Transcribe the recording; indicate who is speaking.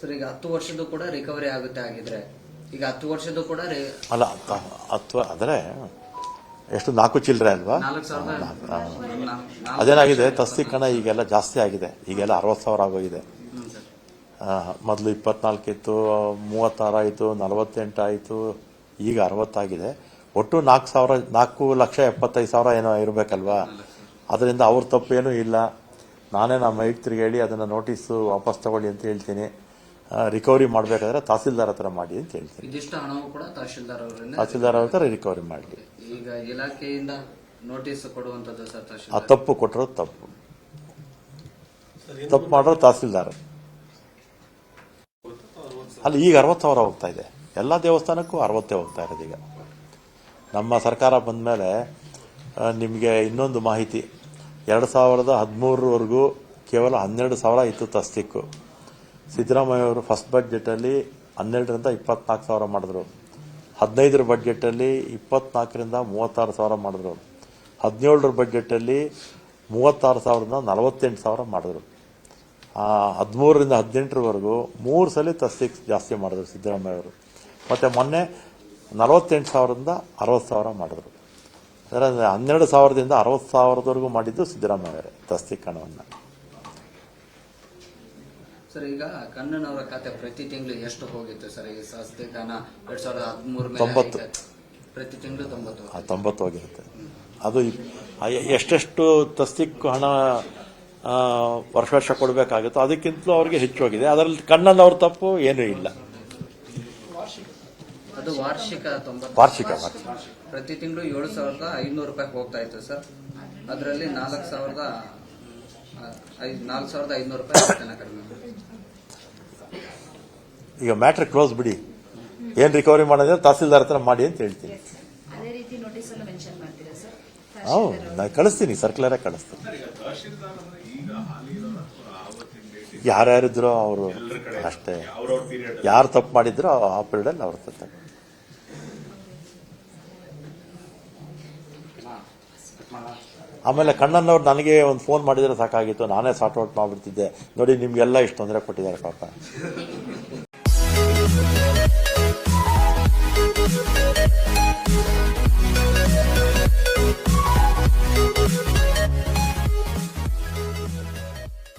Speaker 1: Sir ಈಗ 10 ವರ್ಷದ್ದು ಕೂಡ ರಿಕವರಿ ಆಗುತ್ತೆ ಆಗಿದ್ರೆ ಈಗ 10 ವರ್ಷದ್ದು ಕೂಡ
Speaker 2: ಅಲ್ಲ 10 ಆದರೆ ಎಷ್ಟು 4 ಚಿಲ್ಲರೆ ಅಲ್ವಾ?
Speaker 1: 4,000
Speaker 2: ಅದೇನಾಗಿದೆ ತಸ್ತಿಕಣ ಈಗೆಲ್ಲ ಜಾಸ್ತಿ ಆಗಿದೆ. ಈಗೆಲ್ಲ 60,000 ಆಗೋಗಿದೆ. ಮೊದಲು 24 ಇತ್ತು, 36 ಆಯಿತು, 48 ಆಯಿತು, ಈಗ 60 ಆಗಿದೆ. ಒಟ್ಟು 4,75,000 ಏನೋ ಇರಬೇಕಲ್ವಾ? ಅದರಿಂದ ಅವ್ರ ತಪ್ಪೇನೂ ಇಲ್ಲ. ನಾನೇ ನಮ್ಮ ಆಯುಕ್ತರಿಗೆ ಹೇಳಿ ಅದನ್ನು ನೋಟಿಸು ವಾಪಸ್ ತಗೊಳ್ಳಿ ಅಂತ ಹೇಳ್ತೀನಿ. ರಿಕವರಿ ಮಾಡಬೇಕಾದ್ರೆ ತಹಸೀಲ್ದಾರ್ ಹತ್ರ ಮಾಡಿ ಅಂತ ಹೇಳ್ತೀನಿ.
Speaker 1: ಇದಿಷ್ಟು ಹಣವು ಕೂಡ ತಹಶೀಲ್ದಾರ್
Speaker 2: ಅವ್ರ ಹತ್ರ ರಿಕವರಿ ಮಾಡಲಿ.
Speaker 1: ಈಗ ಇಲಾಖೆಯಿಂದ ನೋಟಿಸ್ ಕೊಡುವಂತದ್ದು ಸರ್
Speaker 2: ಆ ತಪ್ಪು ಕೊಟ್ಟಿರೋದು ತಪ್ಪು ಮಾಡಿರೋದು ತಹಸೀಲ್ದಾರ್. ಅಲ್ಲಿ ಈಗ 60,000 ಹೋಗ್ತಾ ಇದೆ. ಎಲ್ಲ ದೇವಸ್ಥಾನಕ್ಕೂ 60 ಹೋಗ್ತಾ ಇರೋದು. ಈಗ ನಮ್ಮ ಸರ್ಕಾರ ಬಂದ ಮೇಲೆ ನಿಮಗೆ ಇನ್ನೊಂದು ಮಾಹಿತಿ, 2013ವರೆಗೂ ಕೇವಲ 12,000 ಇತ್ತು ತಸ್ತಿಕ್ಕು. ಸಿದ್ದರಾಮಯ್ಯ ಅವರು ಫಸ್ಟ್ ಬಡ್ಜೆಟಲ್ಲಿ 12ರಿಂದ 24,000 ಮಾಡಿದ್ರು. 15ರ ಬಡ್ಜೆಟಲ್ಲಿ 24ರಿಂದ 36,000 ಮಾಡಿದ್ರು. 17ರ ಬಡ್ಜೆಟಲ್ಲಿ 36,000ರಿಂದ 48,000 ಮಾಡಿದ್ರು. 13ರಿಂದ 18ರವರೆಗೂ 3 ಸಲ ತಸ್ತಿಕ್ ಜಾಸ್ತಿ ಮಾಡಿದ್ರು ಸಿದ್ದರಾಮಯ್ಯ ಅವರು. ಮತ್ತು ಮೊನ್ನೆ 48,000ರಿಂದ 60,000 ಮಾಡಿದ್ರು. ಅದರ 12,000ದಿಂದ 60,000ವರೆಗೂ ಮಾಡಿದ್ದು ಸಿದ್ದರಾಮಯ್ಯ ಅವರೇ ತಸ್ತಿಕ್ ಹಣವನ್ನು.
Speaker 1: ಸರ್ ಈಗ ಕಣ್ಣನವರ ಖಾತೆ ಪ್ರತಿ ತಿಂಗಳು ಎಷ್ಟು ಹೋಗಿತ್ತು ಸರ್? ಈ ತಸ್ತಿಕ್ ಹಣ 2013
Speaker 2: 90
Speaker 1: ಪ್ರತಿ ತಿಂಗಳು
Speaker 2: 90 ಹೋಗಿರುತ್ತೆ. ಅದು ಎಷ್ಟೆಷ್ಟು ತಸ್ತಿಕ್ ಹಣ ವರ್ಷ ಕೊಡಬೇಕಾಗುತ್ತೋ ಅದಕ್ಕಿಂತಲೂ ಅವ್ರಿಗೆ ಹೆಚ್ಚು ಹೋಗಿದೆ. ಅದರಲ್ಲಿ ಕಣ್ಣನವ್ರ ತಪ್ಪು ಏನೂ ಇಲ್ಲ.
Speaker 1: ಅದು ವಾರ್ಷಿಕ ಪ್ರತಿ ತಿಂಗಳು 7,500 ರೂಪಾಯಿ ಹೋಗ್ತಾ ಇತ್ತು ಸರ್. ಅದರಲ್ಲಿ 4,500 ರೂಪಾಯಿ ಕಡಿಮೆ.
Speaker 2: ಈಗ ಮ್ಯಾಟ್ರ್ ಕ್ಲೋಸ್ ಬಿಡಿ. ಏನ್ ರಿಕವರಿ ಮಾಡಿದ್ರೆ ತಹಸೀಲ್ದಾರ್ ಹತ್ರ ಮಾಡಿ ಅಂತ ಹೇಳ್ತೀನಿ. ಹೌದು, ನಾನು ಕಳಿಸ್ತೀನಿ, ಸರ್ಕ್ಯುಲರೇ ಕಳಿಸ್ತೀನಿ. ಯಾರ್ಯಾರಿದ್ರೋ ಅವರು ಅಷ್ಟೇ, ಯಾರು ತಪ್ಪು ಮಾಡಿದ್ರೋ ಆ ಪೀರಿಯಡಲ್ಲಿ ಅವ್ರ ತಪ್ಪು. ಆಮೇಲೆ ಕಣ್ಣನ್ನವ್ರು ನನಗೆ ಒಂದು ಫೋನ್ ಮಾಡಿದ್ರೆ ಸಾಕಾಗಿತ್ತು, ನಾನೇ ಸಾರ್ಟ್ ಔಟ್ ಮಾಡಿಬಿಡ್ತಿದ್ದೆ. ನೋಡಿ ನಿಮ್ಗೆಲ್ಲ ಇಷ್ಟು ತೊಂದರೆ ಕೊಟ್ಟಿದ್ದಾರೆ ಪಾಪ.